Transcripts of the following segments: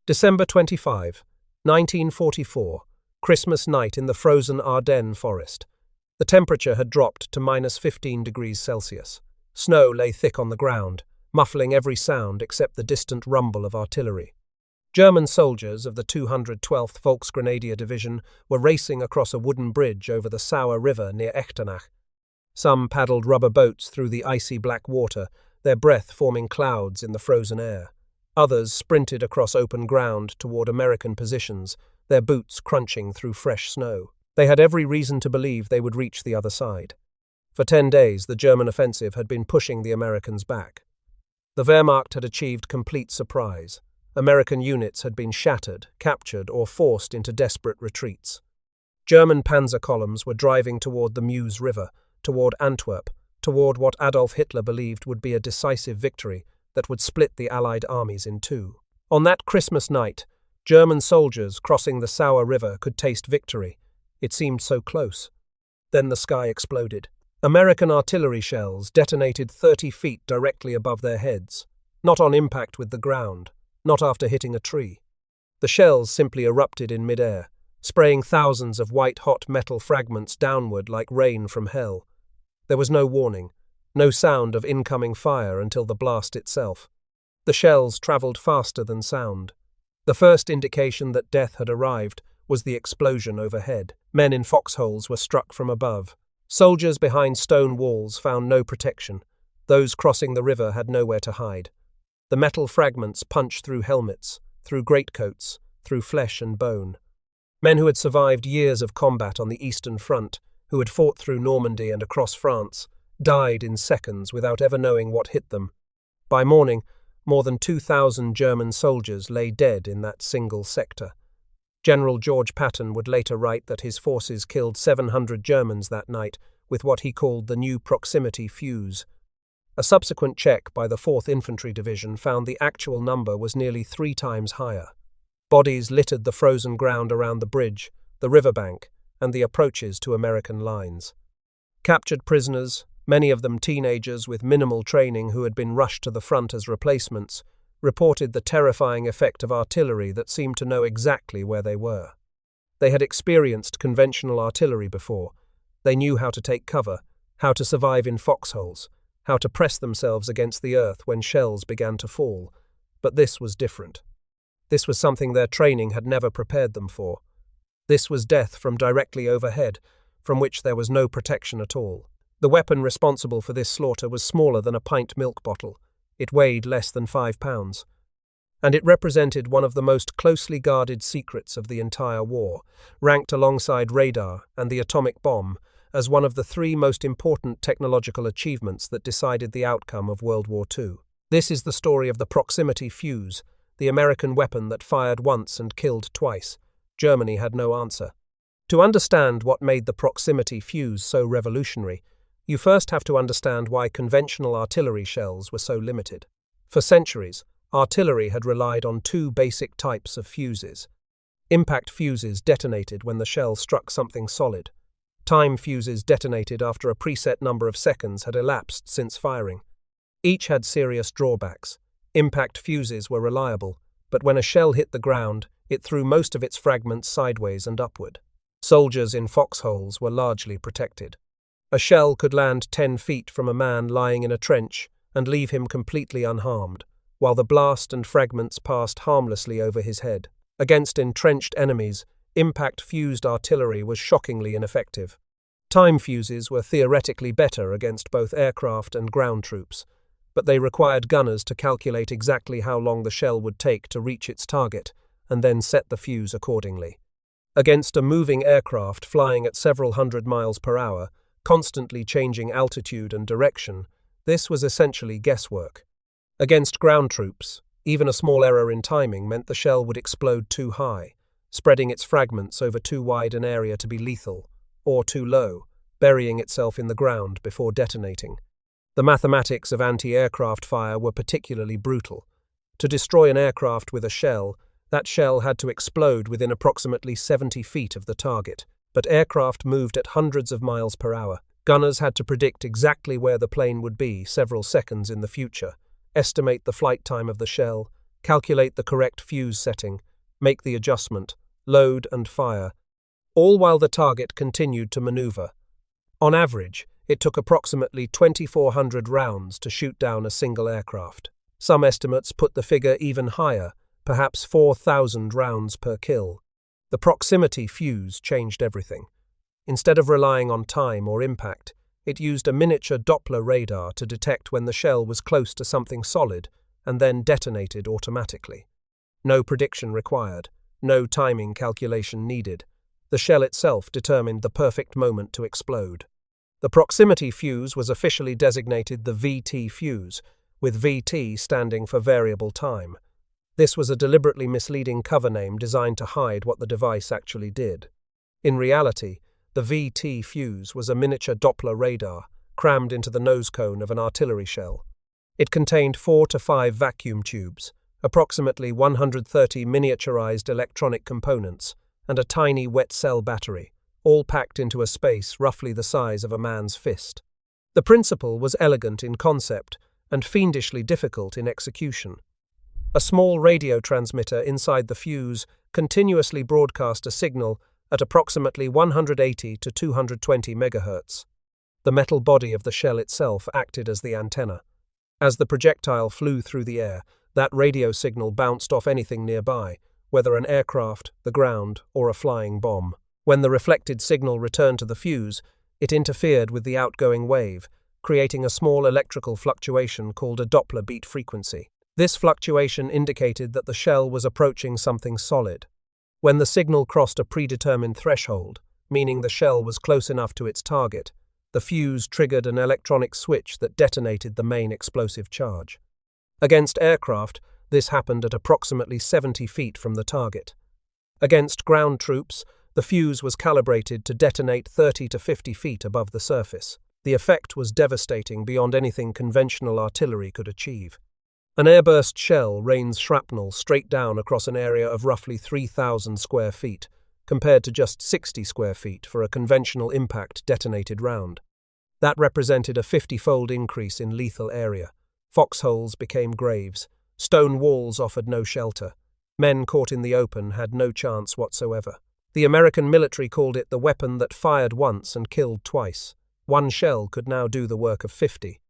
December 25, 1944, Christmas night in the frozen Ardennes forest. The temperature had dropped to -15 degrees Celsius. Snow lay thick on the ground, muffling every sound except the distant rumble of artillery. German soldiers of the 212th Volksgrenadier Division were racing across a wooden bridge over the Sauer River near Echternach. Some paddled rubber boats through the icy black water, their breath forming clouds in the frozen air. Others sprinted across open ground toward American positions, their boots crunching through fresh snow. They had every reason to believe they would reach the other side. For 10 days, the German offensive had been pushing the Americans back. The Wehrmacht had achieved complete surprise. American units had been shattered, captured, or forced into desperate retreats. German panzer columns were driving toward the Meuse River, toward Antwerp, toward what Adolf Hitler believed would be a decisive victory that would split the Allied armies in two. On that Christmas night, German soldiers crossing the Sauer River could taste victory. It seemed so close. Then the sky exploded. American artillery shells detonated 30 feet directly above their heads, not on impact with the ground, not after hitting a tree. The shells simply erupted in midair, spraying thousands of white-hot metal fragments downward like rain from hell. There was no warning, no sound of incoming fire until the blast itself. The shells traveled faster than sound. The first indication that death had arrived was the explosion overhead. Men in foxholes were struck from above. Soldiers behind stone walls found no protection. Those crossing the river had nowhere to hide. The metal fragments punched through helmets, through greatcoats, through flesh and bone. Men who had survived years of combat on the Eastern Front, who had fought through Normandy and across France, died in seconds without ever knowing what hit them. By morning, more than 2,000 German soldiers lay dead in that single sector. General George Patton would later write that his forces killed 700 Germans that night with what he called the new proximity fuse. A subsequent check by the 4th Infantry Division found the actual number was nearly 3 times higher. Bodies littered the frozen ground around the bridge, the riverbank, and the approaches to American lines. Captured prisoners, many of them teenagers with minimal training who had been rushed to the front as replacements, reported the terrifying effect of artillery that seemed to know exactly where they were. They had experienced conventional artillery before. They knew how to take cover, how to survive in foxholes, how to press themselves against the earth when shells began to fall. But this was different. This was something their training had never prepared them for. This was death from directly overhead, from which there was no protection at all. The weapon responsible for this slaughter was smaller than a pint milk bottle. It weighed less than 5 pounds. And it represented one of the most closely guarded secrets of the entire war, ranked alongside radar and the atomic bomb as one of the 3 most important technological achievements that decided the outcome of World War II. This is the story of the proximity fuse, the American weapon that fired once and killed twice. Germany had no answer. To understand what made the proximity fuse so revolutionary, you first have to understand why conventional artillery shells were so limited. For centuries, artillery had relied on 2 basic types of fuses. Impact fuses detonated when the shell struck something solid. Time fuses detonated after a preset number of seconds had elapsed since firing. Each had serious drawbacks. Impact fuses were reliable, but when a shell hit the ground, it threw most of its fragments sideways and upward. Soldiers in foxholes were largely protected. A shell could land 10 feet from a man lying in a trench and leave him completely unharmed, while the blast and fragments passed harmlessly over his head. Against entrenched enemies, impact-fused artillery was shockingly ineffective. Time fuses were theoretically better against both aircraft and ground troops, but they required gunners to calculate exactly how long the shell would take to reach its target and then set the fuse accordingly. Against a moving aircraft flying at several hundred miles per hour, constantly changing altitude and direction, this was essentially guesswork. Against ground troops, even a small error in timing meant the shell would explode too high, spreading its fragments over too wide an area to be lethal, or too low, burying itself in the ground before detonating. The mathematics of anti-aircraft fire were particularly brutal. To destroy an aircraft with a shell, that shell had to explode within approximately 70 feet of the target. But aircraft moved at hundreds of miles per hour. Gunners had to predict exactly where the plane would be several seconds in the future, estimate the flight time of the shell, calculate the correct fuse setting, make the adjustment, load and fire, all while the target continued to maneuver. On average, it took approximately 2,400 rounds to shoot down a single aircraft. Some estimates put the figure even higher, perhaps 4,000 rounds per kill. The proximity fuse changed everything. Instead of relying on time or impact, it used a miniature Doppler radar to detect when the shell was close to something solid and then detonated automatically. No prediction required, no timing calculation needed. The shell itself determined the perfect moment to explode. The proximity fuse was officially designated the VT fuse, with VT standing for variable time. This was a deliberately misleading cover name designed to hide what the device actually did. In reality, the VT fuse was a miniature Doppler radar crammed into the nose cone of an artillery shell. It contained 4 to 5 vacuum tubes, approximately 130 miniaturized electronic components, and a tiny wet cell battery, all packed into a space roughly the size of a man's fist. The principle was elegant in concept and fiendishly difficult in execution. A small radio transmitter inside the fuse continuously broadcast a signal at approximately 180 to 220 MHz. The metal body of the shell itself acted as the antenna. As the projectile flew through the air, that radio signal bounced off anything nearby, whether an aircraft, the ground, or a flying bomb. When the reflected signal returned to the fuse, it interfered with the outgoing wave, creating a small electrical fluctuation called a Doppler beat frequency. This fluctuation indicated that the shell was approaching something solid. When the signal crossed a predetermined threshold, meaning the shell was close enough to its target, the fuse triggered an electronic switch that detonated the main explosive charge. Against aircraft, this happened at approximately 70 feet from the target. Against ground troops, the fuse was calibrated to detonate 30 to 50 feet above the surface. The effect was devastating beyond anything conventional artillery could achieve. An airburst shell rains shrapnel straight down across an area of roughly 3,000 square feet, compared to just 60 square feet for a conventional impact detonated round. That represented a 50-fold increase in lethal area. Foxholes became graves. Stone walls offered no shelter. Men caught in the open had no chance whatsoever. The American military called it the weapon that fired once and killed twice. One shell could now do the work of 50.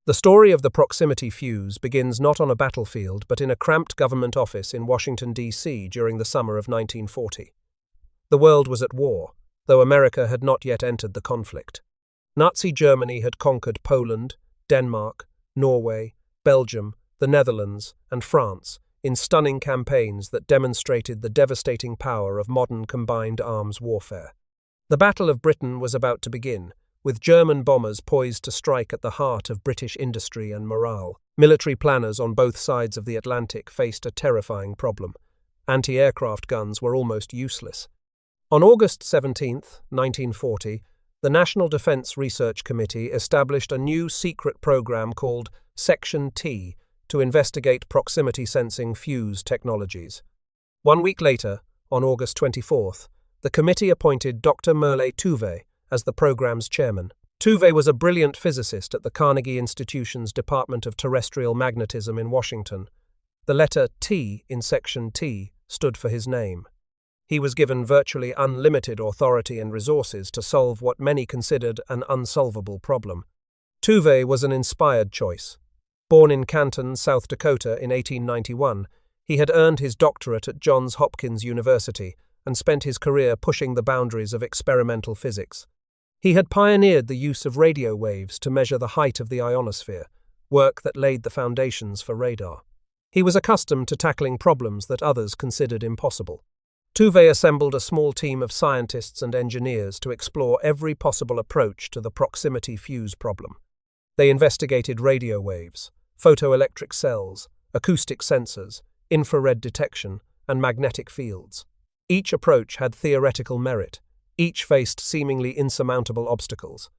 The story of the proximity fuse begins not on a battlefield but in a cramped government office in Washington, D.C. during the summer of 1940. The world was at war, though America had not yet entered the conflict. Nazi Germany had conquered Poland, Denmark, Norway, Belgium, the Netherlands, and France in stunning campaigns that demonstrated the devastating power of modern combined arms warfare. The Battle of Britain was about to begin, with German bombers poised to strike at the heart of British industry and morale. Military planners on both sides of the Atlantic faced a terrifying problem. Anti-aircraft guns were almost useless. On August 17, 1940, the National Defense Research Committee established a new secret program called Section T to investigate proximity sensing fuse technologies. 1 week later, on August 24th, the committee appointed Dr. Merle Tuve as the program's chairman. Tuve was a brilliant physicist at the Carnegie Institution's Department of Terrestrial Magnetism in Washington. The letter T in Section T stood for his name. He was given virtually unlimited authority and resources to solve what many considered an unsolvable problem. Tuve was an inspired choice. Born in Canton, South Dakota in 1891, he had earned his doctorate at Johns Hopkins University and spent his career pushing the boundaries of experimental physics. He had pioneered the use of radio waves to measure the height of the ionosphere, work that laid the foundations for radar. He was accustomed to tackling problems that others considered impossible. Tuve assembled a small team of scientists and engineers to explore every possible approach to the proximity fuse problem. They investigated radio waves, photoelectric cells, acoustic sensors, infrared detection, and magnetic fields. Each approach had theoretical merit. Each faced seemingly insurmountable obstacles.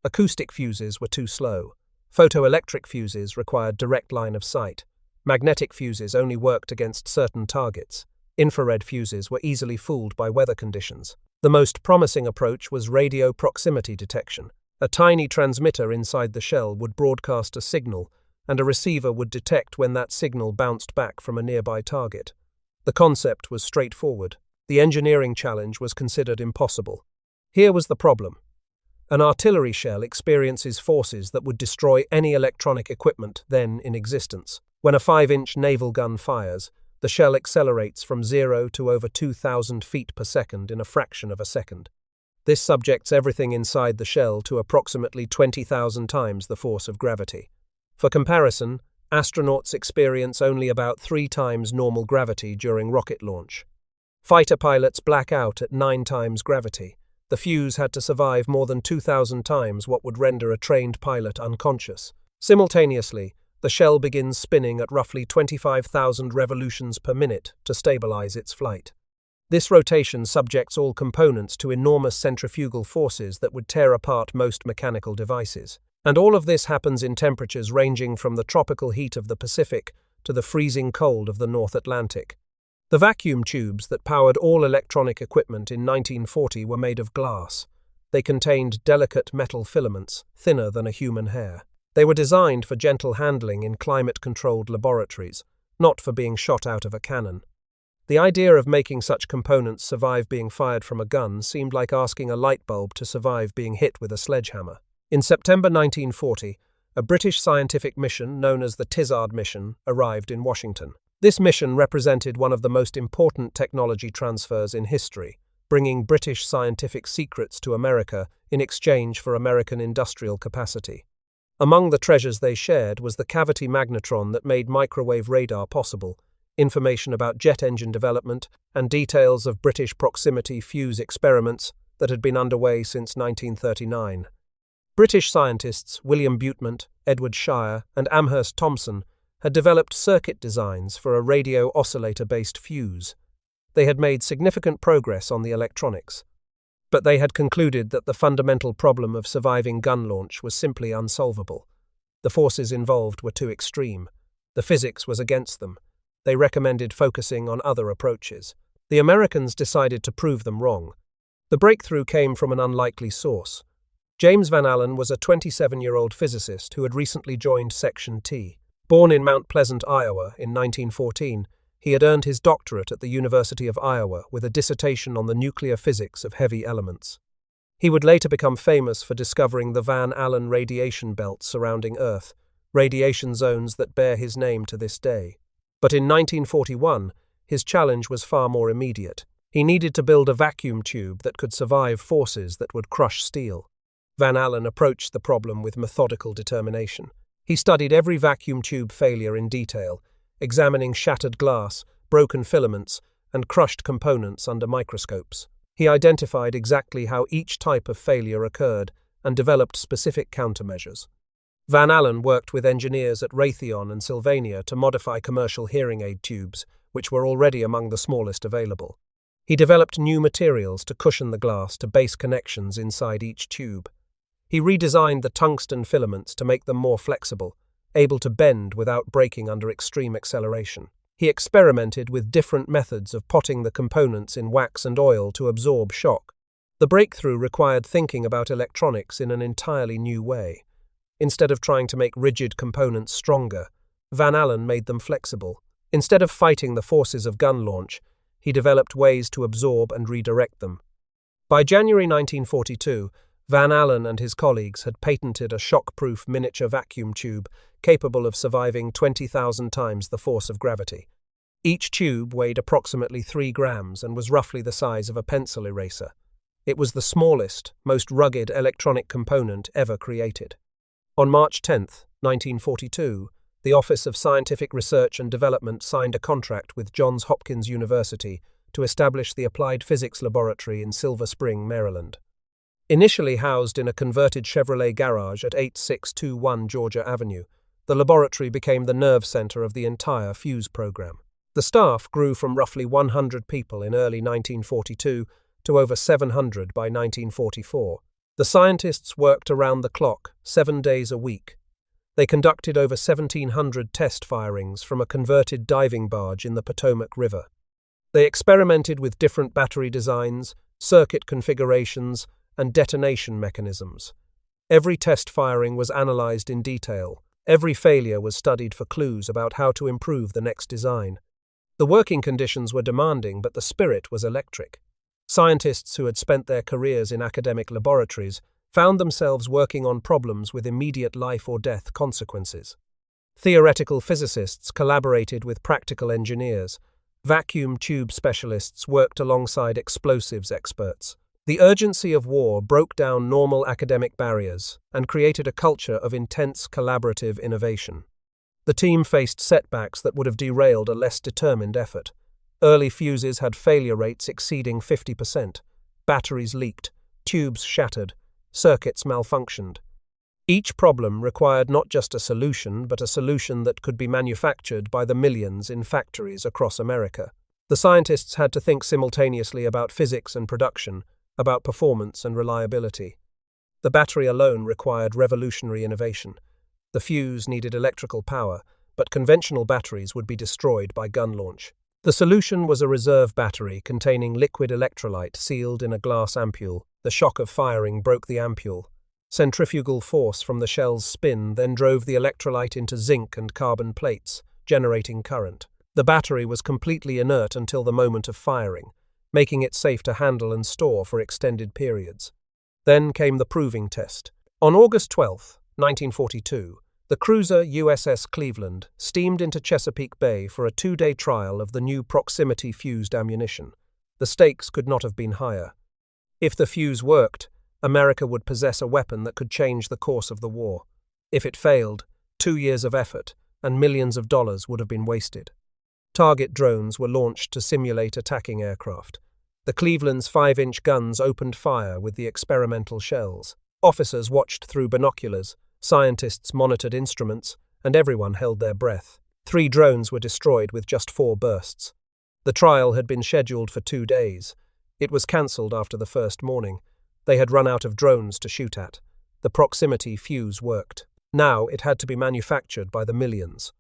Acoustic fuses were too slow. Photoelectric fuses required direct line of sight. Magnetic fuses only worked against certain targets. Infrared fuses were easily fooled by weather conditions. The most promising approach was radio proximity detection. A tiny transmitter inside the shell would broadcast a signal, and a receiver would detect when that signal bounced back from a nearby target. The concept was straightforward. The engineering challenge was considered impossible. Here was the problem. An artillery shell experiences forces that would destroy any electronic equipment then in existence. When a 5-inch naval gun fires, the shell accelerates from 0 to over 2,000 feet per second in a fraction of a second. This subjects everything inside the shell to approximately 20,000 times the force of gravity. For comparison, astronauts experience only about 3 times normal gravity during rocket launch. Fighter pilots black out at 9 times gravity. The fuse had to survive more than 2,000 times what would render a trained pilot unconscious. Simultaneously, the shell begins spinning at roughly 25,000 revolutions per minute to stabilize its flight. This rotation subjects all components to enormous centrifugal forces that would tear apart most mechanical devices. And all of this happens in temperatures ranging from the tropical heat of the Pacific to the freezing cold of the North Atlantic. The vacuum tubes that powered all electronic equipment in 1940 were made of glass. They contained delicate metal filaments, thinner than a human hair. They were designed for gentle handling in climate-controlled laboratories, not for being shot out of a cannon. The idea of making such components survive being fired from a gun seemed like asking a light bulb to survive being hit with a sledgehammer. In September 1940, a British scientific mission known as the Tizard mission arrived in Washington. This mission represented one of the most important technology transfers in history, bringing British scientific secrets to America in exchange for American industrial capacity. Among the treasures they shared was the cavity magnetron that made microwave radar possible, information about jet engine development, and details of British proximity fuse experiments that had been underway since 1939. British scientists William Butemont, Edward Shire, and Amherst Thompson had developed circuit designs for a radio oscillator-based fuse. They had made significant progress on the electronics, but they had concluded that the fundamental problem of surviving gun launch was simply unsolvable. The forces involved were too extreme. The physics was against them. They recommended focusing on other approaches. The Americans decided to prove them wrong. The breakthrough came from an unlikely source. James Van Allen was a 27-year-old physicist who had recently joined Section T. Born in Mount Pleasant, Iowa, in 1914, he had earned his doctorate at the University of Iowa with a dissertation on the nuclear physics of heavy elements. He would later become famous for discovering the Van Allen radiation belts surrounding Earth, radiation zones that bear his name to this day. But in 1941, his challenge was far more immediate. He needed to build a vacuum tube that could survive forces that would crush steel. Van Allen approached the problem with methodical determination. He studied every vacuum tube failure in detail, examining shattered glass, broken filaments, and crushed components under microscopes. He identified exactly how each type of failure occurred and developed specific countermeasures. Van Allen worked with engineers at Raytheon and Sylvania to modify commercial hearing aid tubes, which were already among the smallest available. He developed new materials to cushion the glass to base connections inside each tube. He redesigned the tungsten filaments to make them more flexible, able to bend without breaking under extreme acceleration. He experimented with different methods of potting the components in wax and oil to absorb shock. The breakthrough required thinking about electronics in an entirely new way. Instead of trying to make rigid components stronger, Van Allen made them flexible. Instead of fighting the forces of gun launch, he developed ways to absorb and redirect them. By January 1942, Van Allen and his colleagues had patented a shock-proof miniature vacuum tube capable of surviving 20,000 times the force of gravity. Each tube weighed approximately 3 grams and was roughly the size of a pencil eraser. It was the smallest, most rugged electronic component ever created. On March 10, 1942, the Office of Scientific Research and Development signed a contract with Johns Hopkins University to establish the Applied Physics Laboratory in Silver Spring, Maryland. Initially housed in a converted Chevrolet garage at 8621 Georgia Avenue, the laboratory became the nerve center of the entire fuse program. The staff grew from roughly 100 people in early 1942 to over 700 by 1944. The scientists worked around the clock, 7 days a week. They conducted over 1,700 test firings from a converted diving barge in the Potomac River. They experimented with different battery designs, circuit configurations, and detonation mechanisms. Every test firing was analyzed in detail, Every failure was studied for clues about how to improve the next design. The working conditions were demanding, but the spirit was electric. Scientists who had spent their careers in academic laboratories found themselves working on problems with immediate life-or-death consequences. Theoretical physicists collaborated with practical engineers. Vacuum tube specialists worked alongside explosives experts. The urgency of war broke down normal academic barriers and created a culture of intense collaborative innovation. The team faced setbacks that would have derailed a less determined effort. Early fuses had failure rates exceeding 50%. Batteries leaked, tubes shattered, circuits malfunctioned. Each problem required not just a solution, but a solution that could be manufactured by the millions in factories across America. The scientists had to think simultaneously about physics and production, about performance and reliability. The battery alone required revolutionary innovation. The fuse needed electrical power, but conventional batteries would be destroyed by gun launch. The solution was a reserve battery containing liquid electrolyte sealed in a glass ampule. The shock of firing broke the ampule. Centrifugal force from the shell's spin then drove the electrolyte into zinc and carbon plates, generating current. The battery was completely inert until the moment of firing, making it safe to handle and store for extended periods. Then came the proving test. On August 12, 1942, the cruiser USS Cleveland steamed into Chesapeake Bay for a 2-day trial of the new proximity-fused ammunition. The stakes could not have been higher. If the fuse worked, America would possess a weapon that could change the course of the war. If it failed, 2 years of effort and millions of dollars would have been wasted. Target drones were launched to simulate attacking aircraft. The Cleveland's 5-inch guns opened fire with the experimental shells. Officers watched through binoculars, scientists monitored instruments, and everyone held their breath. 3 drones were destroyed with just 4 bursts. The trial had been scheduled for 2 days. It was cancelled after the first morning. They had run out of drones to shoot at. The proximity fuse worked. Now it had to be manufactured by the millions.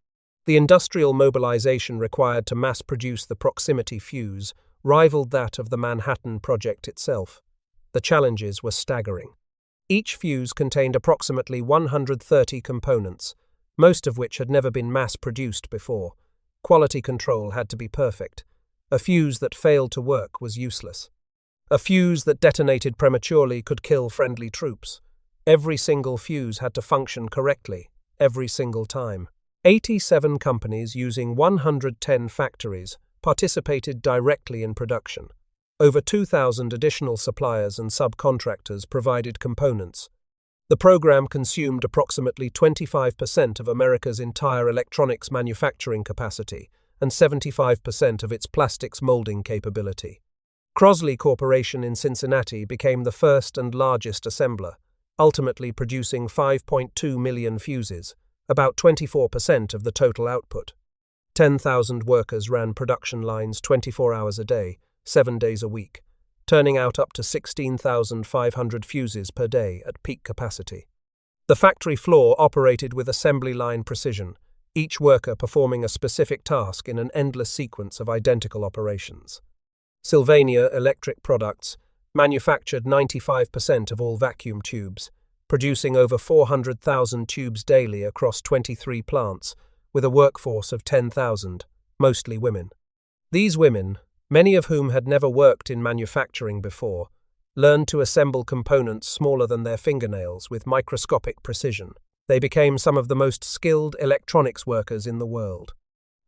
The industrial mobilization required to mass-produce the proximity fuse rivaled that of the Manhattan Project itself. The challenges were staggering. Each fuse contained approximately 130 components, most of which had never been mass-produced before. Quality control had to be perfect. A fuse that failed to work was useless. A fuse that detonated prematurely could kill friendly troops. Every single fuse had to function correctly, every single time. 87 companies using 110 factories participated directly in production. Over 2,000 additional suppliers and subcontractors provided components. The program consumed approximately 25% of America's entire electronics manufacturing capacity and 75% of its plastics molding capability. Crosley Corporation in Cincinnati became the first and largest assembler, ultimately producing 5.2 million fuses, about 24% of the total output. 10,000 workers ran production lines 24 hours a day, 7 days a week, turning out up to 16,500 fuses per day at peak capacity. The factory floor operated with assembly line precision, each worker performing a specific task in an endless sequence of identical operations. Sylvania Electric Products manufactured 95% of all vacuum tubes, producing over 400,000 tubes daily across 23 plants, with a workforce of 10,000, mostly women. These women, many of whom had never worked in manufacturing before, learned to assemble components smaller than their fingernails with microscopic precision. They became some of the most skilled electronics workers in the world.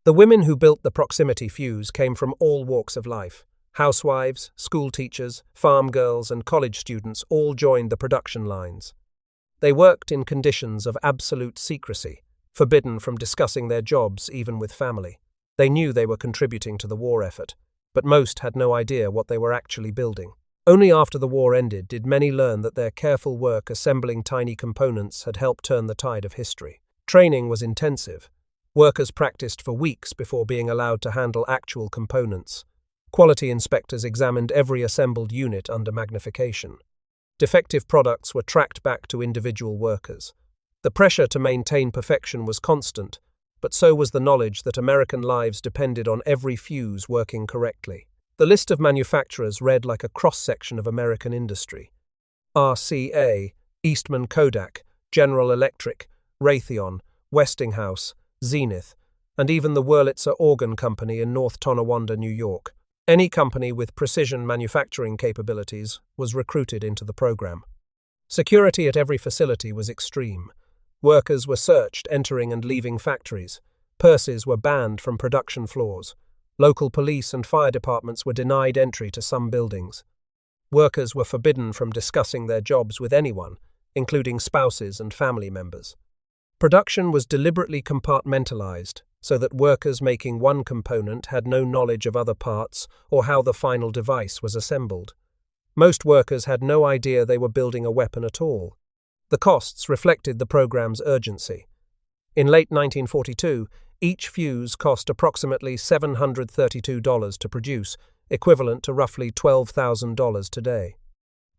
The women who built the proximity fuse came from all walks of life. Housewives, school teachers, farm girls, and college students all joined the production lines. They worked in conditions of absolute secrecy, forbidden from discussing their jobs even with family. They knew they were contributing to the war effort, but most had no idea what they were actually building. Only after the war ended did many learn that their careful work assembling tiny components had helped turn the tide of history. Training was intensive. Workers practiced for weeks before being allowed to handle actual components. Quality inspectors examined every assembled unit under magnification. Defective products were tracked back to individual workers. The pressure to maintain perfection was constant, but so was the knowledge that American lives depended on every fuse working correctly. The list of manufacturers read like a cross-section of American industry. RCA, Eastman Kodak, General Electric, Raytheon, Westinghouse, Zenith, and even the Wurlitzer Organ Company in North Tonawanda, New York. Any company with precision manufacturing capabilities was recruited into the program. Security at every facility was extreme. Workers were searched entering and leaving factories. Purses were banned from production floors. Local police and fire departments were denied entry to some buildings. Workers were forbidden from discussing their jobs with anyone, including spouses and family members. Production was deliberately compartmentalized so that workers making one component had no knowledge of other parts or how the final device was assembled. Most workers had no idea they were building a weapon at all. The costs reflected the program's urgency. In late 1942, each fuse cost approximately $732 to produce, equivalent to roughly $12,000 today.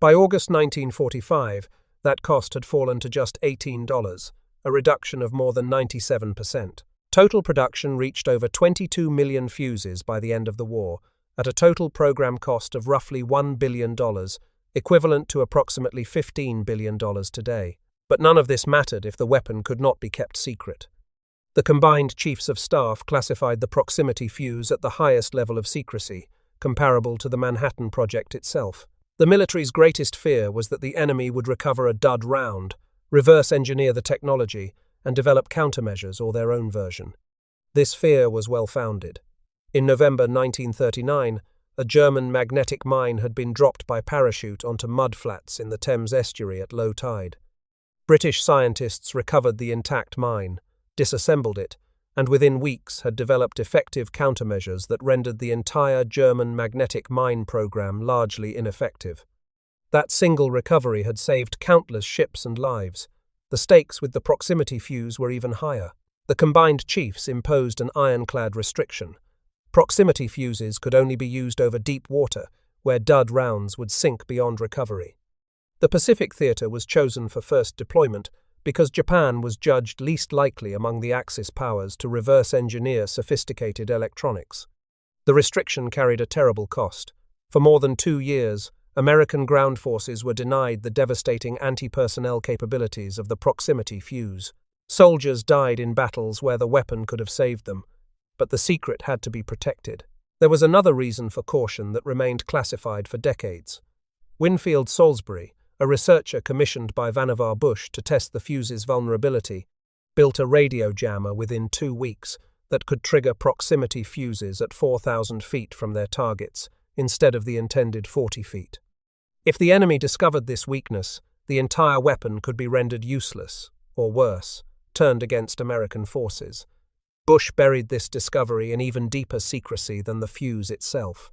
By August 1945, that cost had fallen to just $18, a reduction of more than 97%. Total production reached over 22 million fuses by the end of the war, at a total program cost of roughly $1 billion, equivalent to approximately $15 billion today. But none of this mattered if the weapon could not be kept secret. The combined chiefs of staff classified the proximity fuse at the highest level of secrecy, comparable to the Manhattan Project itself. The military's greatest fear was that the enemy would recover a dud round, reverse engineer the technology, and develop countermeasures or their own version. This fear was well-founded. In November 1939, a German magnetic mine had been dropped by parachute onto mudflats in the Thames estuary at low tide. British scientists recovered the intact mine, disassembled it, and within weeks had developed effective countermeasures that rendered the entire German magnetic mine program largely ineffective. That single recovery had saved countless ships and lives. The stakes with the proximity fuse were even higher. The combined chiefs imposed an ironclad restriction. Proximity fuses could only be used over deep water, where dud rounds would sink beyond recovery. The Pacific Theater was chosen for first deployment because Japan was judged least likely among the Axis powers to reverse engineer sophisticated electronics. The restriction carried a terrible cost. For more than 2 years, American ground forces were denied the devastating anti-personnel capabilities of the proximity fuse. Soldiers died in battles where the weapon could have saved them, but the secret had to be protected. There was another reason for caution that remained classified for decades. Winfield Salisbury, a researcher commissioned by Vannevar Bush to test the fuse's vulnerability, built a radio jammer within 2 weeks that could trigger proximity fuses at 4,000 feet from their targets, instead of the intended 40 feet. If the enemy discovered this weakness, the entire weapon could be rendered useless, or worse, turned against American forces. Bush buried this discovery in even deeper secrecy than the fuse itself.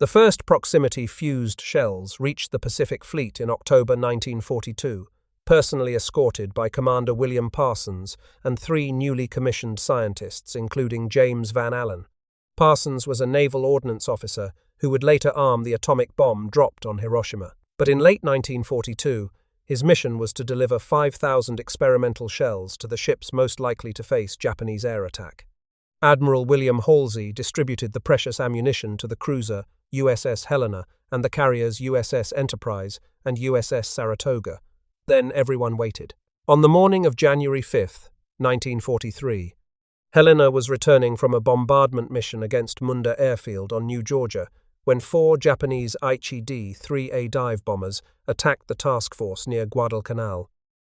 The first proximity fused shells reached the Pacific Fleet in October 1942, personally escorted by Commander William Parsons and 3 newly commissioned scientists, including James Van Allen. Parsons was a naval ordnance officer who would later arm the atomic bomb dropped on Hiroshima. But in late 1942, his mission was to deliver 5,000 experimental shells to the ships most likely to face Japanese air attack. Admiral William Halsey distributed the precious ammunition to the cruiser USS Helena and the carriers USS Enterprise and USS Saratoga. Then everyone waited. On the morning of January 5, 1943, Helena was returning from a bombardment mission against Munda Airfield on New Georgia when 4 Japanese Aichi D-3A dive bombers attacked the task force near Guadalcanal.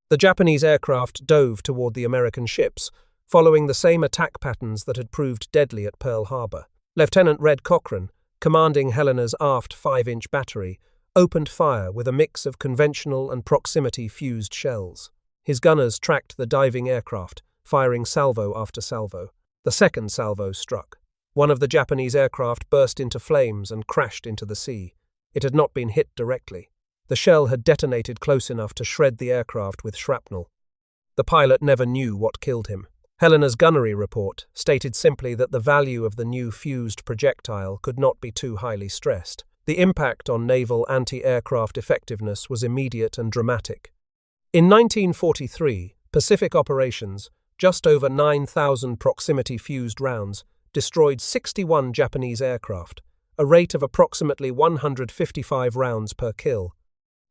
The Japanese aircraft dove toward the American ships, following the same attack patterns that had proved deadly at Pearl Harbor. Lieutenant Red Cochran, commanding Helena's aft 5-inch battery, opened fire with a mix of conventional and proximity-fused shells. His gunners tracked the diving aircraft, firing salvo after salvo. The second salvo struck. One of the Japanese aircraft burst into flames and crashed into the sea. It had not been hit directly. The shell had detonated close enough to shred the aircraft with shrapnel. The pilot never knew what killed him. Helena's gunnery report stated simply that the value of the new fused projectile could not be too highly stressed. The impact on naval anti-aircraft effectiveness was immediate and dramatic. In 1943, Pacific operations, just over 9,000 proximity-fused rounds, destroyed 61 Japanese aircraft, a rate of approximately 155 rounds per kill.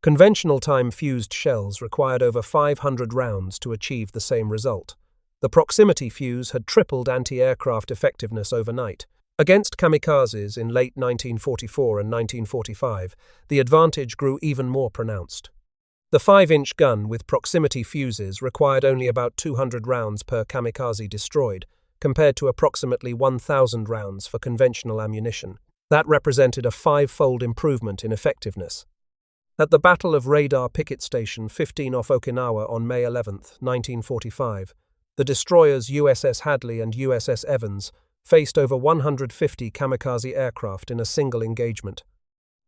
Conventional time fused shells required over 500 rounds to achieve the same result. The proximity fuse had tripled anti-aircraft effectiveness overnight. Against kamikazes in late 1944 and 1945, the advantage grew even more pronounced. The 5-inch gun with proximity fuses required only about 200 rounds per kamikaze destroyed, compared to approximately 1,000 rounds for conventional ammunition. That represented a 5-fold improvement in effectiveness. At the Battle of Radar Picket Station 15 off Okinawa on May 11, 1945, the destroyers USS Hadley and USS Evans faced over 150 kamikaze aircraft in a single engagement.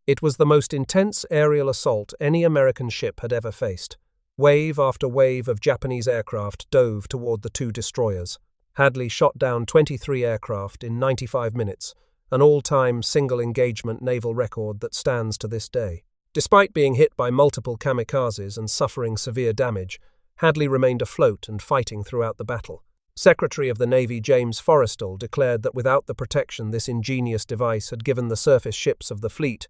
It was the most intense aerial assault any American ship had ever faced. Wave after wave of Japanese aircraft dove toward the two destroyers. Hadley shot down 23 aircraft in 95 minutes, an all-time single-engagement naval record that stands to this day. Despite being hit by multiple kamikazes and suffering severe damage, Hadley remained afloat and fighting throughout the battle. Secretary of the Navy James Forrestal declared that without the protection this ingenious device had given the surface ships of the fleet,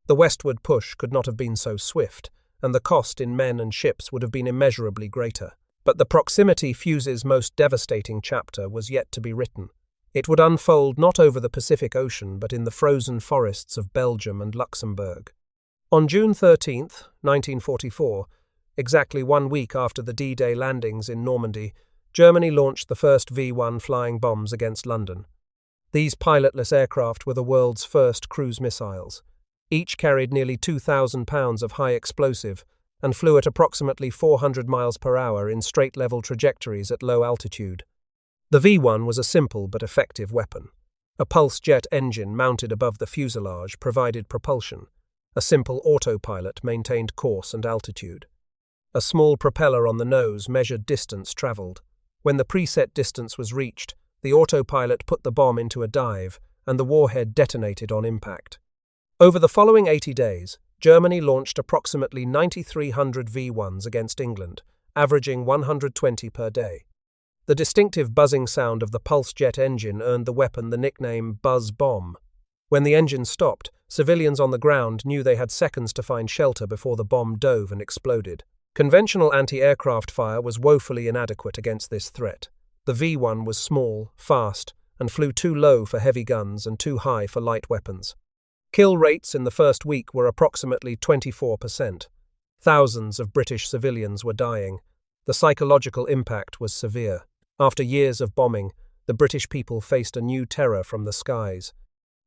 the westward push could not have been so swift, and the cost in men and ships would have been immeasurably greater. But the proximity fuse's most devastating chapter was yet to be written. It would unfold not over the Pacific Ocean but in the frozen forests of Belgium and Luxembourg. On June 13, 1944, exactly 1 week after the D-Day landings in Normandy, Germany launched the first V-1 flying bombs against London. These pilotless aircraft were the world's first cruise missiles. Each carried nearly 2,000 pounds of high explosive and flew at approximately 400 miles per hour in straight-level trajectories at low altitude. The V-1 was a simple but effective weapon. A pulse jet engine mounted above the fuselage provided propulsion. A simple autopilot maintained course and altitude. A small propeller on the nose measured distance traveled. When the preset distance was reached, the autopilot put the bomb into a dive, and the warhead detonated on impact. Over the following 80 days, Germany launched approximately 9,300 V-1s against England, averaging 120 per day. The distinctive buzzing sound of the pulse jet engine earned the weapon the nickname Buzz Bomb. When the engine stopped, civilians on the ground knew they had seconds to find shelter before the bomb dove and exploded. Conventional anti-aircraft fire was woefully inadequate against this threat. The V-1 was small, fast, and flew too low for heavy guns and too high for light weapons. Kill rates in the first week were approximately 24%. Thousands of British civilians were dying. The psychological impact was severe. After years of bombing, the British people faced a new terror from the skies.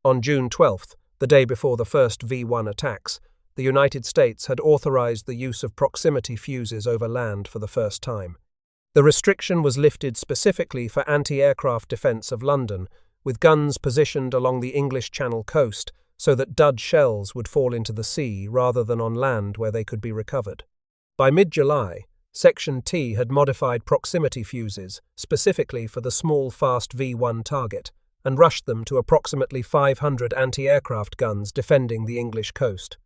On June 12th, the day before the first V-1 attacks, the United States had authorized the use of proximity fuses over land for the first time. The restriction was lifted specifically for anti-aircraft defense of London, with guns positioned along the English Channel coast so that dud shells would fall into the sea rather than on land where they could be recovered. By mid-July, Section T had modified proximity fuses specifically for the small, fast V-1 target and rushed them to approximately 500 anti-aircraft guns defending the English coast.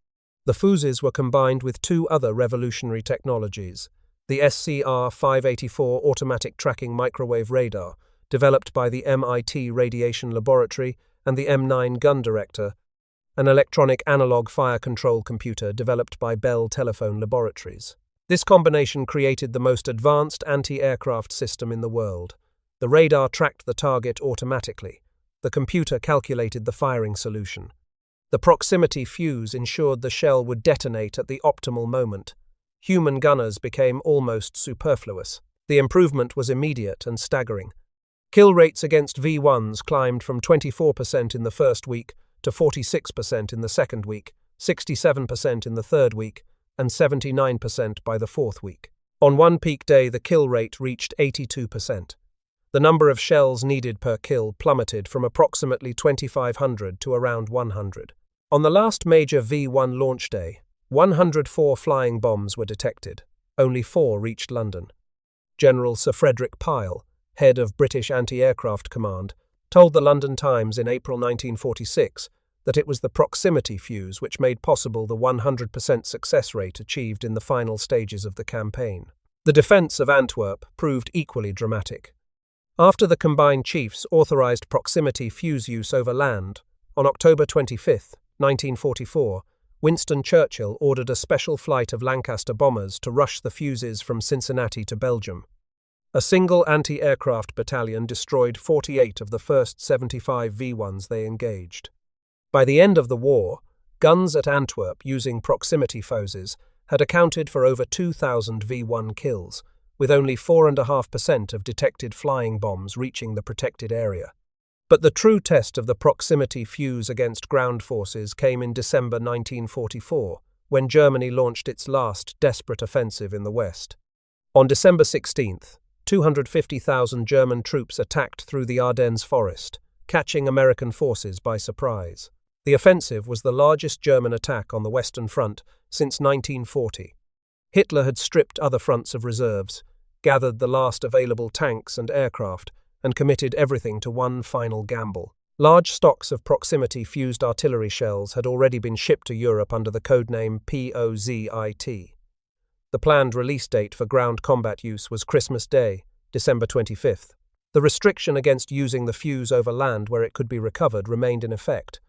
The fuses were combined with two other revolutionary technologies: the SCR-584 automatic tracking microwave radar, developed by the MIT Radiation Laboratory, and the M9 gun director, an electronic analog fire control computer developed by Bell Telephone Laboratories. This combination created the most advanced anti-aircraft system in the world. The radar tracked the target automatically. The computer calculated the firing solution. The proximity fuse ensured the shell would detonate at the optimal moment. Human gunners became almost superfluous. The improvement was immediate and staggering. Kill rates against V-1s climbed from 24% in the first week to 46% in the second week, 67% in the third week, and 79% by the fourth week. On one peak day, the kill rate reached 82%. The number of shells needed per kill plummeted from approximately 2,500 to around 100. On the last major V-1 launch day, 104 flying bombs were detected. Only 4 reached London. General Sir Frederick Pyle, head of British Anti-Aircraft Command, told the London Times in April 1946 that it was the proximity fuse which made possible the 100% success rate achieved in the final stages of the campaign. The defence of Antwerp proved equally dramatic. After the combined chiefs authorised proximity fuse use over land, on October 25, 1944, Winston Churchill ordered a special flight of Lancaster bombers to rush the fuses from Cincinnati to Belgium. A single anti-aircraft battalion destroyed 48 of the first 75 V1s they engaged. By the end of the war, guns at Antwerp using proximity fuses had accounted for over 2,000 V1 kills, with only 4.5% of detected flying bombs reaching the protected area. But the true test of the proximity fuse against ground forces came in December 1944, when Germany launched its last desperate offensive in the West. On December 16th, 250,000 German troops attacked through the Ardennes forest, catching American forces by surprise. The offensive was the largest German attack on the Western Front since 1940. Hitler had stripped other fronts of reserves, gathered the last available tanks and aircraft, and committed everything to one final gamble. Large stocks of proximity-fused artillery shells had already been shipped to Europe under the codename POZIT. The planned release date for ground combat use was Christmas Day, December 25th. The restriction against using the fuse over land where it could be recovered remained in effect.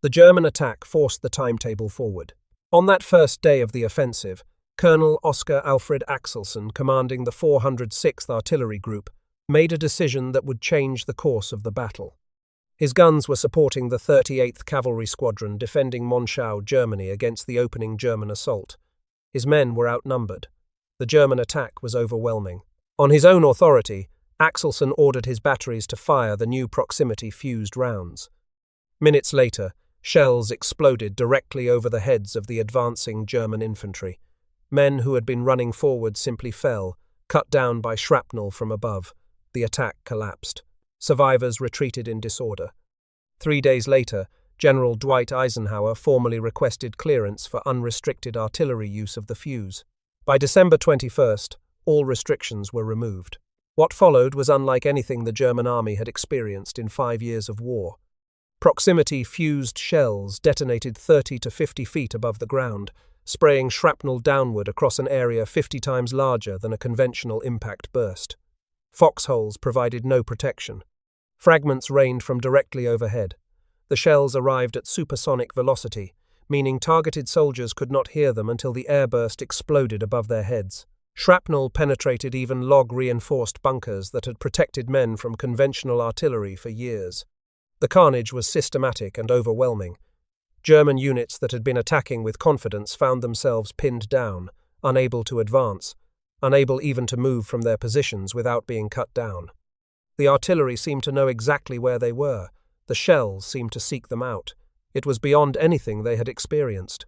The German attack forced the timetable forward. On that first day of the offensive, Colonel Oskar Alfred Axelson, commanding the 406th Artillery Group, made a decision that would change the course of the battle. His guns were supporting the 38th Cavalry Squadron defending Monschau, Germany against the opening German assault. His men were outnumbered. The German attack was overwhelming. On his own authority, Axelson ordered his batteries to fire the new proximity-fused rounds. Minutes later, shells exploded directly over the heads of the advancing German infantry. Men who had been running forward simply fell, cut down by shrapnel from above. The attack collapsed. Survivors retreated in disorder. 3 days later, General Dwight Eisenhower formally requested clearance for unrestricted artillery use of the fuse. By December 21st, all restrictions were removed. What followed was unlike anything the German army had experienced in 5 years of war. Proximity-fused shells detonated 30 to 50 feet above the ground, spraying shrapnel downward across an area 50 times larger than a conventional impact burst. Foxholes provided no protection. Fragments rained from directly overhead. The shells arrived at supersonic velocity, meaning targeted soldiers could not hear them until the airburst exploded above their heads. Shrapnel penetrated even log-reinforced bunkers that had protected men from conventional artillery for years. The carnage was systematic and overwhelming. German units that had been attacking with confidence found themselves pinned down, unable to advance, unable even to move from their positions without being cut down. The artillery seemed to know exactly where they were. The shells seemed to seek them out. It was beyond anything they had experienced.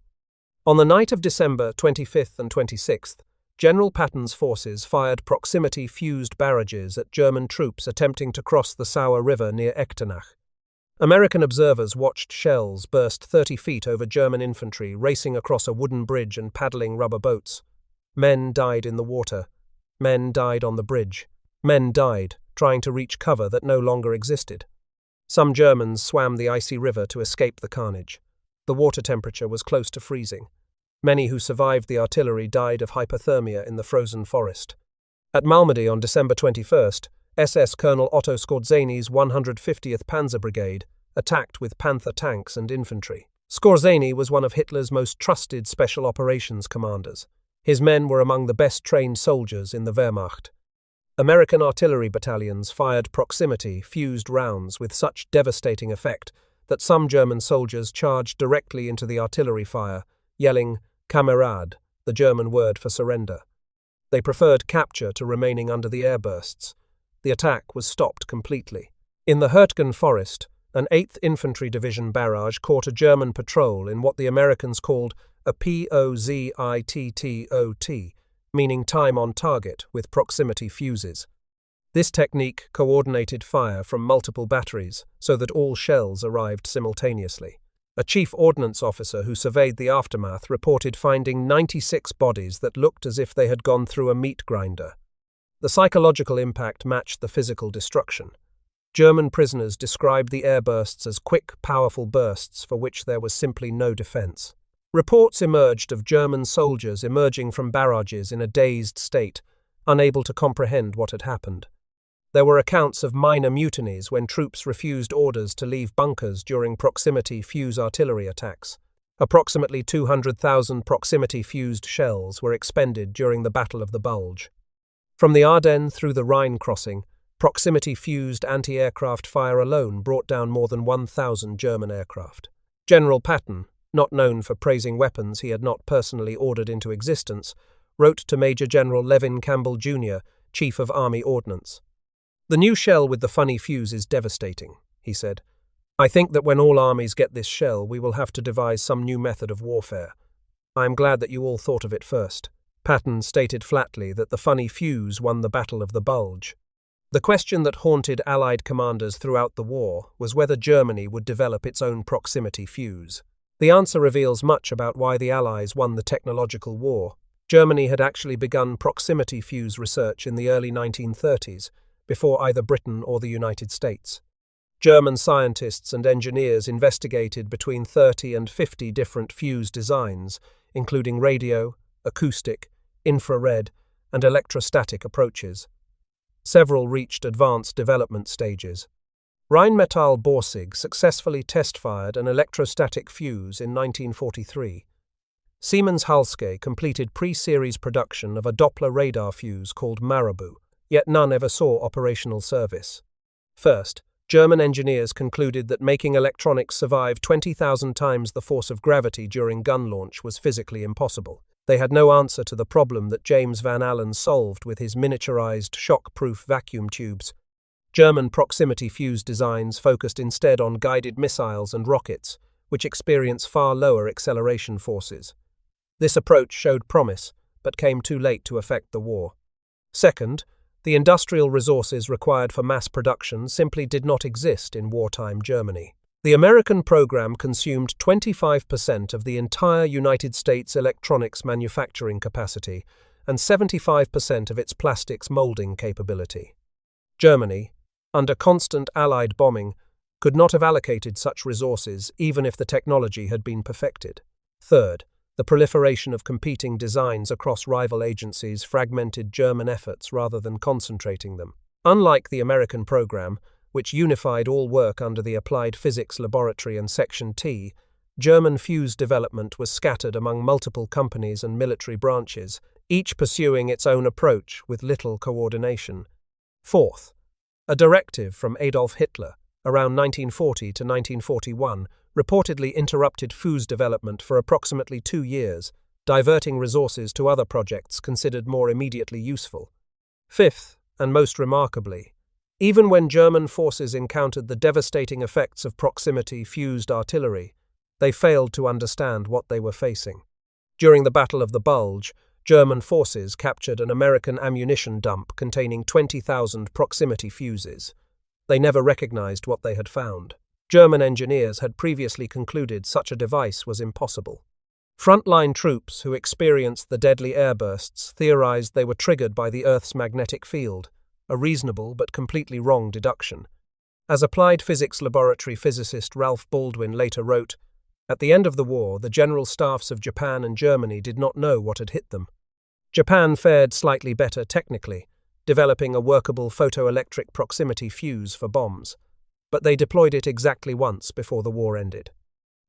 On the night of December 25th and 26th, General Patton's forces fired proximity-fused barrages at German troops attempting to cross the Sauer River near Echternach. American observers watched shells burst 30 feet over German infantry racing across a wooden bridge and paddling rubber boats. Men died in the water. Men died on the bridge. Men died trying to reach cover that no longer existed. Some Germans swam the icy river to escape the carnage. The water temperature was close to freezing. Many who survived the artillery died of hypothermia in the frozen forest. At Malmedy on December 21st, SS Colonel Otto Skorzény's 150th Panzer Brigade attacked with Panther tanks and infantry. Skorzeny was one of Hitler's most trusted special operations commanders. His men were among the best trained soldiers in the Wehrmacht. American artillery battalions fired proximity-fused rounds with such devastating effect that some German soldiers charged directly into the artillery fire, yelling "Kamerad," the German word for surrender. They preferred capture to remaining under the airbursts. The attack was stopped completely. In the Hurtgen Forest, an 8th Infantry Division barrage caught a German patrol in what the Americans called a POZITTOT, meaning time on target with proximity fuses. This technique coordinated fire from multiple batteries so that all shells arrived simultaneously. A chief ordnance officer who surveyed the aftermath reported finding 96 bodies that looked as if they had gone through a meat grinder. The psychological impact matched the physical destruction. German prisoners described the airbursts as quick, powerful bursts for which there was simply no defense. Reports emerged of German soldiers emerging from barrages in a dazed state, unable to comprehend what had happened. There were accounts of minor mutinies when troops refused orders to leave bunkers during proximity-fuse artillery attacks. Approximately 200,000 proximity-fused shells were expended during the Battle of the Bulge. From the Ardennes through the Rhine crossing, proximity-fused anti-aircraft fire alone brought down more than 1,000 German aircraft. General Patton, not known for praising weapons he had not personally ordered into existence, wrote to Major General Levin Campbell Jr., Chief of Army Ordnance. "The new shell with the funny fuse is devastating," he said. "I think that when all armies get this shell, we will have to devise some new method of warfare. I am glad that you all thought of it first." Patton stated flatly that the funny fuse won the Battle of the Bulge. The question that haunted Allied commanders throughout the war was whether Germany would develop its own proximity fuse. The answer reveals much about why the Allies won the technological war. Germany had actually begun proximity fuse research in the early 1930s, before either Britain or the United States. German scientists and engineers investigated between 30 and 50 different fuse designs, including radio, acoustic, infrared, and electrostatic approaches. Several reached advanced development stages. Rheinmetall Borsig successfully test-fired an electrostatic fuse in 1943. Siemens Halske completed pre-series production of a Doppler radar fuse called Marabou, yet none ever saw operational service. First, German engineers concluded that making electronics survive 20,000 times the force of gravity during gun launch was physically impossible. They had no answer to the problem that James Van Allen solved with his miniaturized shock-proof vacuum tubes. German proximity fuse designs focused instead on guided missiles and rockets, which experience far lower acceleration forces. This approach showed promise, but came too late to affect the war. Second, the industrial resources required for mass production simply did not exist in wartime Germany. The American program consumed 25% of the entire United States electronics manufacturing capacity and 75% of its plastics molding capability. Germany, under constant Allied bombing, could not have allocated such resources even if the technology had been perfected. Third, the proliferation of competing designs across rival agencies fragmented German efforts rather than concentrating them. Unlike the American program, which unified all work under the Applied Physics Laboratory and Section T, German fuse development was scattered among multiple companies and military branches, each pursuing its own approach with little coordination. Fourth, a directive from Adolf Hitler, around 1940 to 1941, reportedly interrupted fuse development for approximately 2 years, diverting resources to other projects considered more immediately useful. Fifth, and most remarkably, even when German forces encountered the devastating effects of proximity-fused artillery, they failed to understand what they were facing. During the Battle of the Bulge, German forces captured an American ammunition dump containing 20,000 proximity fuses. They never recognized what they had found. German engineers had previously concluded such a device was impossible. Frontline troops who experienced the deadly airbursts theorized they were triggered by the Earth's magnetic field, a reasonable but completely wrong deduction. As Applied Physics Laboratory physicist Ralph Baldwin later wrote, "At the end of the war, the general staffs of Japan and Germany did not know what had hit them. Japan fared slightly better technically, developing a workable photoelectric proximity fuse for bombs, but they deployed it exactly once before the war ended.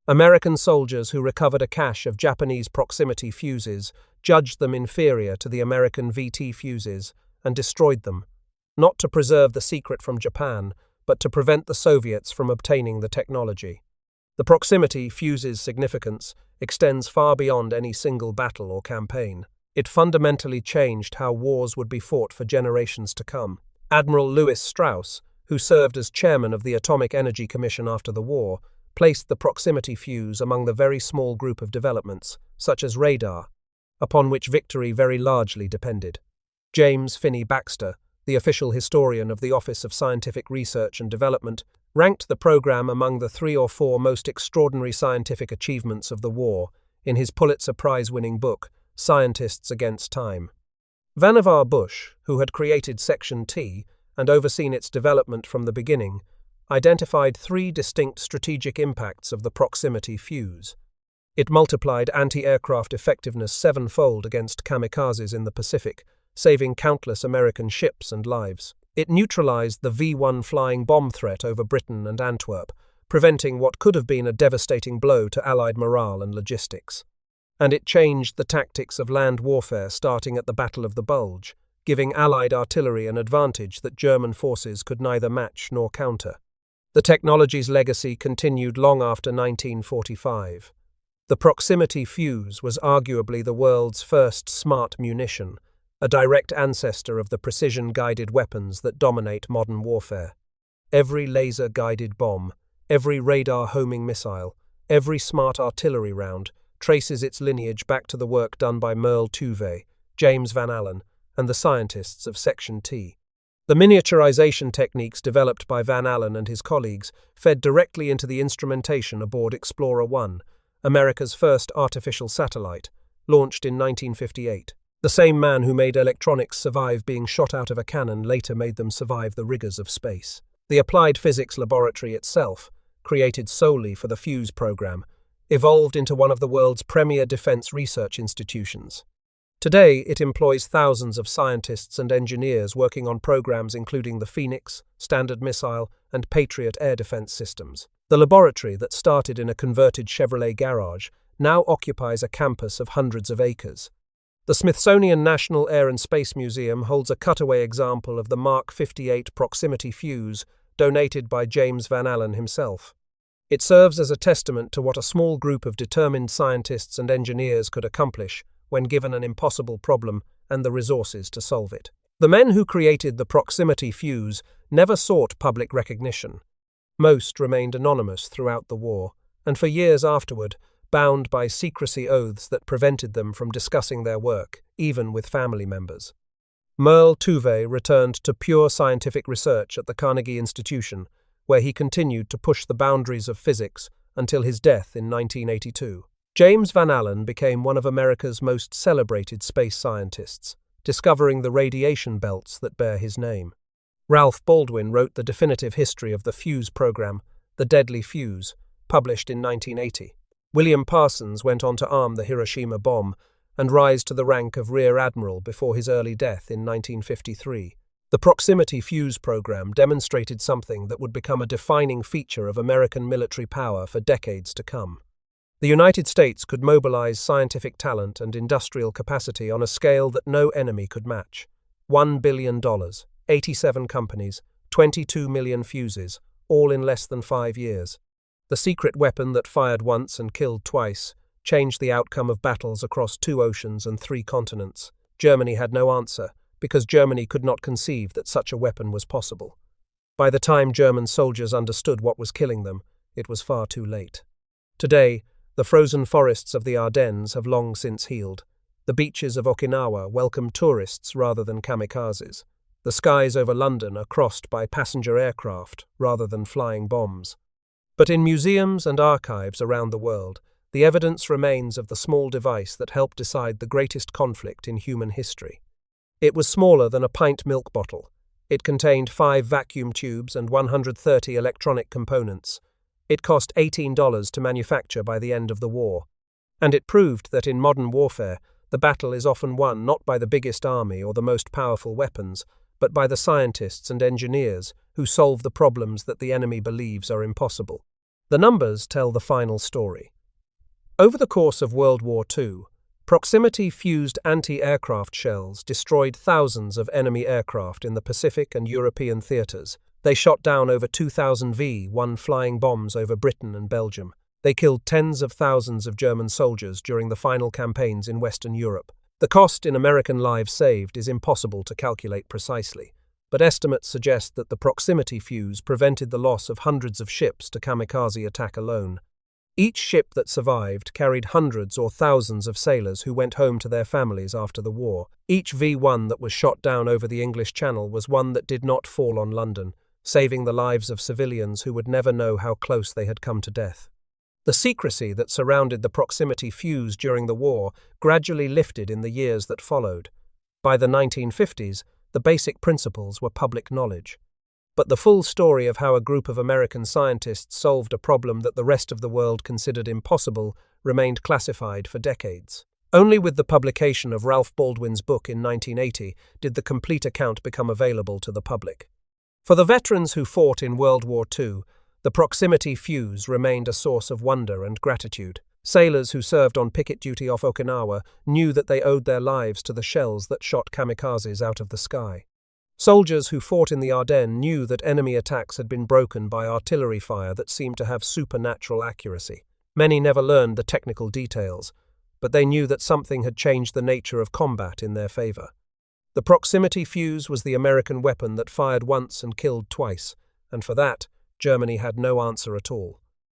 American soldiers who recovered a cache of Japanese proximity fuses judged them inferior to the American VT fuses and destroyed them, not to preserve the secret from Japan, but to prevent the Soviets from obtaining the technology. The proximity fuse's significance extends far beyond any single battle or campaign. It fundamentally changed how wars would be fought for generations to come." Admiral Lewis Strauss, who served as chairman of the Atomic Energy Commission after the war, placed the proximity fuse among the very small group of developments, such as radar, upon which victory very largely depended. James Finney Baxter, the official historian of the Office of Scientific Research and Development, ranked the program among the 3 or 4 most extraordinary scientific achievements of the war in his Pulitzer Prize-winning book, Scientists Against Time. Vannevar Bush, who had created Section T and overseen its development from the beginning, identified 3 distinct strategic impacts of the proximity fuse. It multiplied anti-aircraft effectiveness 7-fold against kamikazes in the Pacific, saving countless American ships and lives. It neutralized the V-1 flying bomb threat over Britain and Antwerp, preventing what could have been a devastating blow to Allied morale and logistics. And it changed the tactics of land warfare starting at the Battle of the Bulge, giving Allied artillery an advantage that German forces could neither match nor counter. The technology's legacy continued long after 1945. The proximity fuse was arguably the world's first smart munition, a direct ancestor of the precision-guided weapons that dominate modern warfare. Every laser-guided bomb, every radar-homing missile, every smart artillery round traces its lineage back to the work done by Merle Tuve, James Van Allen, and the scientists of Section T. The miniaturization techniques developed by Van Allen and his colleagues fed directly into the instrumentation aboard Explorer 1, America's first artificial satellite, launched in 1958. The same man who made electronics survive being shot out of a cannon later made them survive the rigors of space. The applied physics laboratory itself, created solely for the fuse program, evolved into one of the world's premier defense research institutions. Today, it employs thousands of scientists and engineers working on programs including the Phoenix, Standard Missile, and Patriot air defense systems. The laboratory that started in a converted Chevrolet garage now occupies a campus of hundreds of acres. The Smithsonian National Air and Space Museum holds a cutaway example of the Mark 58 proximity fuse donated by James Van Allen himself. It serves as a testament to what a small group of determined scientists and engineers could accomplish when given an impossible problem and the resources to solve it. The men who created the proximity fuse never sought public recognition. Most remained anonymous throughout the war, and for years afterward, bound by secrecy oaths that prevented them from discussing their work, even with family members. Merle Tuve returned to pure scientific research at the Carnegie Institution, where he continued to push the boundaries of physics until his death in 1982. James Van Allen became one of America's most celebrated space scientists, discovering the radiation belts that bear his name. Ralph Baldwin wrote the definitive history of the fuse program, The Deadly Fuse, published in 1980. William Parsons went on to arm the Hiroshima bomb and rise to the rank of Rear Admiral before his early death in 1953. The proximity fuse program demonstrated something that would become a defining feature of American military power for decades to come. The United States could mobilize scientific talent and industrial capacity on a scale that no enemy could match. $1 billion, 87 companies, 22 million fuses, all in less than 5 years. The secret weapon that fired once and killed twice changed the outcome of battles across 2 oceans and 3 continents. Germany had no answer, because Germany could not conceive that such a weapon was possible. By the time German soldiers understood what was killing them, it was far too late. Today, the frozen forests of the Ardennes have long since healed. The beaches of Okinawa welcome tourists rather than kamikazes. The skies over London are crossed by passenger aircraft rather than flying bombs. But in museums and archives around the world, the evidence remains of the small device that helped decide the greatest conflict in human history. It was smaller than a pint milk bottle. It contained 5 vacuum tubes and 130 electronic components. It cost $18 to manufacture by the end of the war. And it proved that in modern warfare, the battle is often won not by the biggest army or the most powerful weapons, but by the scientists and engineers who solve the problems that the enemy believes are impossible. The numbers tell the final story. Over the course of World War II, proximity-fused anti-aircraft shells destroyed thousands of enemy aircraft in the Pacific and European theaters. They shot down over 2,000 V-1 flying bombs over Britain and Belgium. They killed tens of thousands of German soldiers during the final campaigns in Western Europe. The cost in American lives saved is impossible to calculate precisely, but estimates suggest that the proximity fuse prevented the loss of hundreds of ships to kamikaze attack alone. Each ship that survived carried hundreds or thousands of sailors who went home to their families after the war. Each V-1 that was shot down over the English Channel was one that did not fall on London, saving the lives of civilians who would never know how close they had come to death. The secrecy that surrounded the proximity fuse during the war gradually lifted in the years that followed. By the 1950s, the basic principles were public knowledge. But the full story of how a group of American scientists solved a problem that the rest of the world considered impossible remained classified for decades. Only with the publication of Ralph Baldwin's book in 1980 did the complete account become available to the public. For the veterans who fought in World War II, the proximity fuse remained a source of wonder and gratitude. Sailors who served on picket duty off Okinawa knew that they owed their lives to the shells that shot kamikazes out of the sky. Soldiers who fought in the Ardennes knew that enemy attacks had been broken by artillery fire that seemed to have supernatural accuracy. Many never learned the technical details, but they knew that something had changed the nature of combat in their favor. The proximity fuse was the American weapon that fired once and killed twice, and for that, Germany had no answer at all.